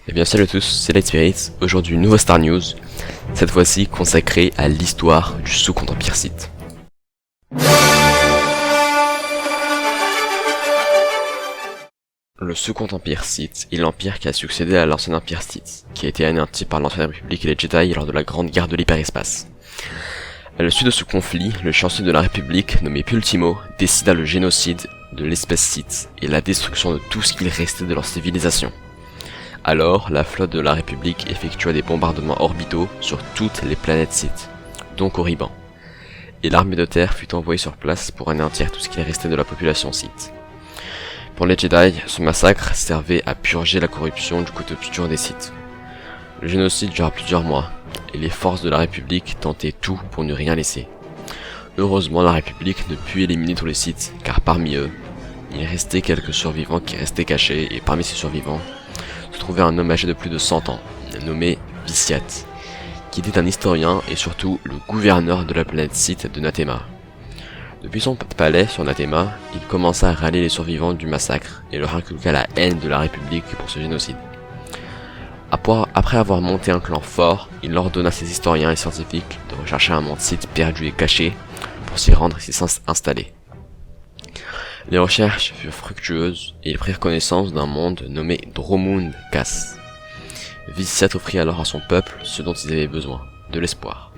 Eh bien salut à tous, c'est Light Spirits. Aujourd'hui une nouvelle Star News, cette fois-ci consacrée à l'histoire du Second Empire Sith. Le Second Empire Sith est l'empire qui a succédé à l'Ancien Empire Sith, qui a été anéanti par l'Ancienne République et les Jedi lors de la Grande Guerre de l'Hyperespace. À la suite de ce conflit, le chancelier de la République, nommé Pultimo, décida le génocide de l'espèce Sith et la destruction de tout ce qu'il restait de leur civilisation. Alors, la flotte de la République effectua des bombardements orbitaux sur toutes les planètes Sith, dont Korriban, et l'armée de terre fut envoyée sur place pour anéantir tout ce qui restait de la population Sith. Pour les Jedi, ce massacre servait à purger la corruption du côté obscur des Sith. Le génocide dura plusieurs mois, et les forces de la République tentaient tout pour ne rien laisser. Heureusement, la République ne put éliminer tous les Sith, car parmi eux, il restait quelques survivants qui restaient cachés, et parmi ces survivants, se trouvait un homme âgé de plus de 100 ans, nommé Vitiat, qui était un historien et surtout le gouverneur de la planète Sith de Nathema. Depuis son palais sur Nathema, il commença à rallier les survivants du massacre et leur inculqua la haine de la République pour ce génocide. Après avoir monté un clan fort, il ordonna à ses historiens et scientifiques de rechercher un monde Sith perdu et caché pour s'y rendre et s'y installer. Les recherches furent fructueuses et ils prirent connaissance d'un monde nommé Dromund Kaas. Vitiat offrit alors à son peuple ce dont ils avaient besoin, de l'espoir.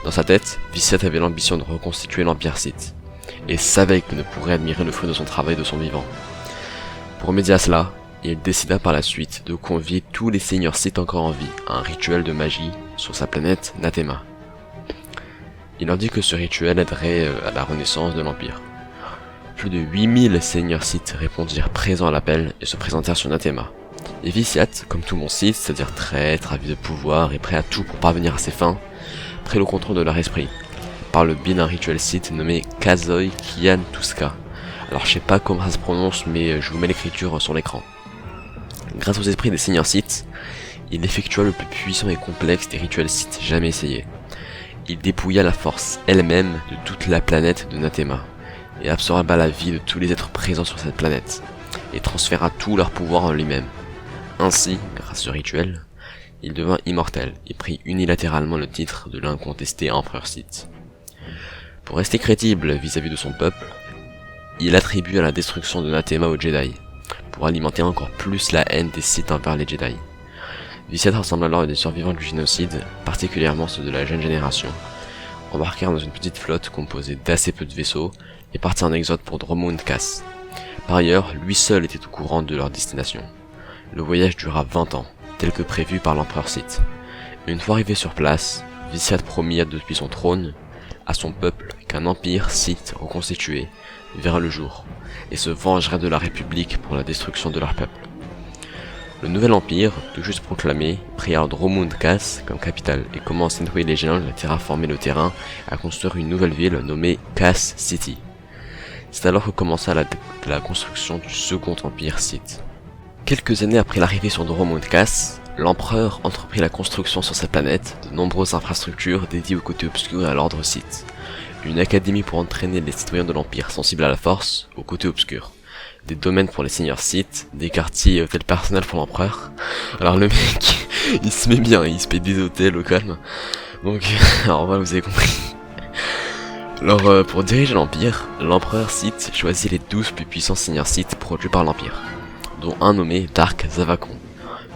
Dans sa tête, Vitiat avait l'ambition de reconstituer l'Empire Sith, et savait qu'il ne pourrait admirer le fruit de son travail de son vivant. Pour remédier à cela, il décida par la suite de convier tous les seigneurs Sith encore en vie à un rituel de magie sur sa planète Nathema. Il leur dit que ce rituel aiderait à la renaissance de l'Empire. Plus de 8000 seigneurs Sith répondirent présents à l'appel et se présentèrent sur Nathema. Et Vitiat, comme tout bon Sith, c'est-à-dire traître, avide de pouvoir et prêt à tout pour parvenir à ses fins, prit le contrôle de leur esprit, par le biais d'un rituel Sith nommé Kazoi Kian Tuska. Alors je sais pas comment ça se prononce, mais je vous mets l'écriture sur l'écran. Grâce aux esprits des seigneurs Sith, il effectua le plus puissant et complexe des rituels Sith jamais essayés. Il dépouilla la force elle-même de toute la planète de Nathema, et absorba la vie de tous les êtres présents sur cette planète, et transféra tout leur pouvoir en lui-même. Ainsi, grâce à ce rituel, il devint immortel et prit unilatéralement le titre de l'incontesté empereur Sith. Pour rester crédible vis-à-vis de son peuple, il attribua la destruction de Nathema aux Jedi, pour alimenter encore plus la haine des Sith envers les Jedi. Vitiat rassemble alors des survivants du génocide, particulièrement ceux de la jeune génération, embarquèrent dans une petite flotte composée d'assez peu de vaisseaux et partit en exode pour Dromund Kaas. Par ailleurs, lui seul était au courant de leur destination. Le voyage dura 20 ans, tel que prévu par l'empereur Sith. Une fois arrivé sur place, Vitiat promit depuis son trône à son peuple qu'un empire Sith reconstitué verra le jour et se vengerait de la République pour la destruction de leur peuple. Le nouvel empire, tout juste proclamé, prit alors Dromund Kaas comme capitale et commença à nettoyer les jungles, à terraformer le terrain et à construire une nouvelle ville nommée Kaas City. C'est alors que commença la construction du Second Empire Sith. Quelques années après l'arrivée sur Dromund Kaas, l'empereur entreprit la construction sur cette planète de nombreuses infrastructures dédiées au côté obscur et à l'ordre Sith. Une académie pour entraîner les citoyens de l'Empire sensibles à la force, au côté obscur. Des domaines pour les seigneurs Sith, des quartiers et hôtels personnels pour l'empereur. Alors le mec, il se met bien, il se paye des hôtels au calme. Donc, alors voilà, vous avez compris. Alors pour diriger l'Empire, l'empereur Sith choisit les 12 plus puissants seigneurs Sith produits par l'Empire, dont un nommé Dark Zavakon,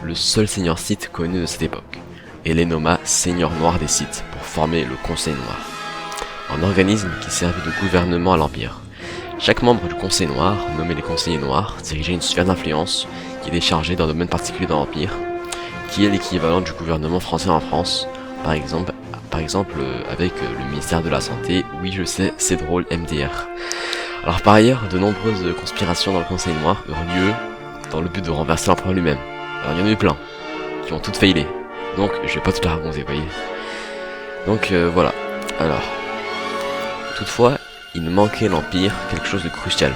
le seul seigneur Sith connu de cette époque, et les nomma seigneurs noirs des Sith pour former le Conseil Noir, un organisme qui servait de gouvernement à l'Empire. Chaque membre du Conseil Noir, nommé les Conseillers Noirs, dirigeait une sphère d'influence qui était chargée d'un domaine particulier dans l'Empire, qui est l'équivalent du gouvernement français en France, par exemple avec le ministère de la Santé. Oui, je sais, c'est drôle, MDR. Alors par ailleurs, de nombreuses conspirations dans le Conseil Noir eurent lieu dans le but de renverser l'empereur lui-même. Alors il y en a eu plein, qui ont toutes failli. Donc je vais pas tout la raconter, vous voyez. Donc voilà. Alors, toutefois, il manquait l'Empire quelque chose de crucial.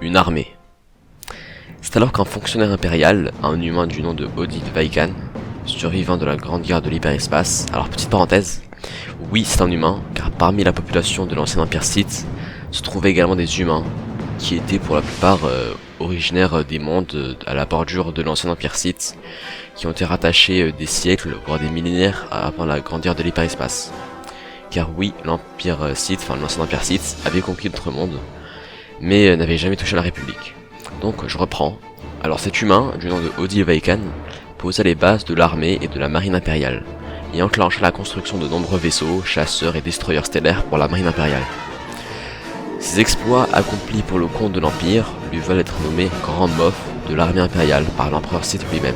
Une armée. C'est alors qu'un fonctionnaire impérial, un humain du nom de Odile Vaikan, survivant de la Grande Guerre de l'Hyperespace, alors petite parenthèse, oui c'est un humain, car parmi la population de l'ancien Empire Sith, se trouvaient également des humains, qui étaient pour la plupart originaires des mondes à la bordure de l'ancien empire Sith, qui ont été rattachés des siècles, voire des millénaires avant la grande guerre de l'hyperespace. Car oui, l'empire Sith, enfin l'ancien empire Sith, avait conquis notre monde, mais n'avait jamais touché la République. Donc je reprends. Alors cet humain, du nom de Odile Vaikan, posa les bases de l'armée et de la marine impériale, et enclencha la construction de nombreux vaisseaux, chasseurs et destroyers stellaires pour la marine impériale. Ses exploits accomplis pour le compte de l'Empire lui veulent être nommé Grand Moff de l'armée impériale par l'empereur Sith lui-même.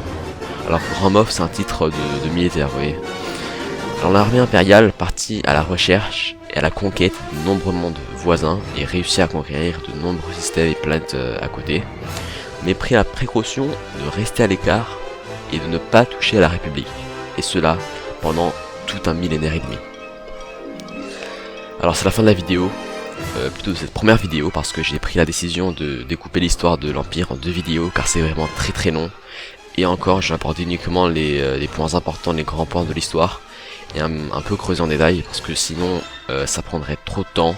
Alors Grand Moff, c'est un titre de militaire, vous voyez. Alors l'armée impériale partit à la recherche et à la conquête de nombreux mondes voisins et réussit à conquérir de nombreux systèmes et planètes à côté, mais prit la précaution de rester à l'écart et de ne pas toucher à la République, et cela pendant tout un millénaire et demi. Alors c'est la fin de la vidéo, plutôt de cette première vidéo, parce que j'ai pris la décision de découper l'histoire de l'Empire en 2 vidéos, car c'est vraiment très long, et encore j'ai abordé uniquement les points importants, les grands points de l'histoire, et un peu creuser en détail, parce que sinon ça prendrait trop de temps.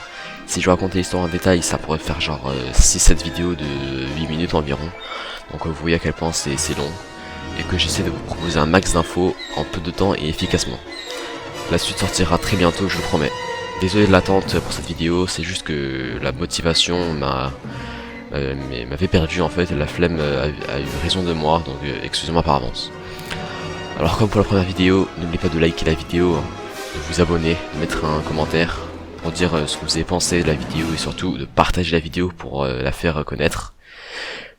Si je racontais l'histoire en détail, ça pourrait faire genre 6-7 vidéos de 8 minutes environ, donc vous voyez à quel point c'est long, et que j'essaie de vous proposer un max d'infos en peu de temps et efficacement. La suite sortira très bientôt, je vous promets. Désolé de l'attente pour cette vidéo, c'est juste que la motivation m'avait perdu en fait, la flemme a eu raison de moi, donc excusez-moi par avance. Alors comme pour la première vidéo, n'oubliez pas de liker la vidéo, de vous abonner, de mettre un commentaire pour dire ce que vous avez pensé de la vidéo et surtout de partager la vidéo pour la faire connaître.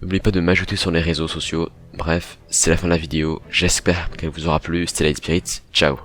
N'oubliez pas de m'ajouter sur les réseaux sociaux. Bref, c'est la fin de la vidéo, j'espère qu'elle vous aura plu, c'était Light Spirit, ciao.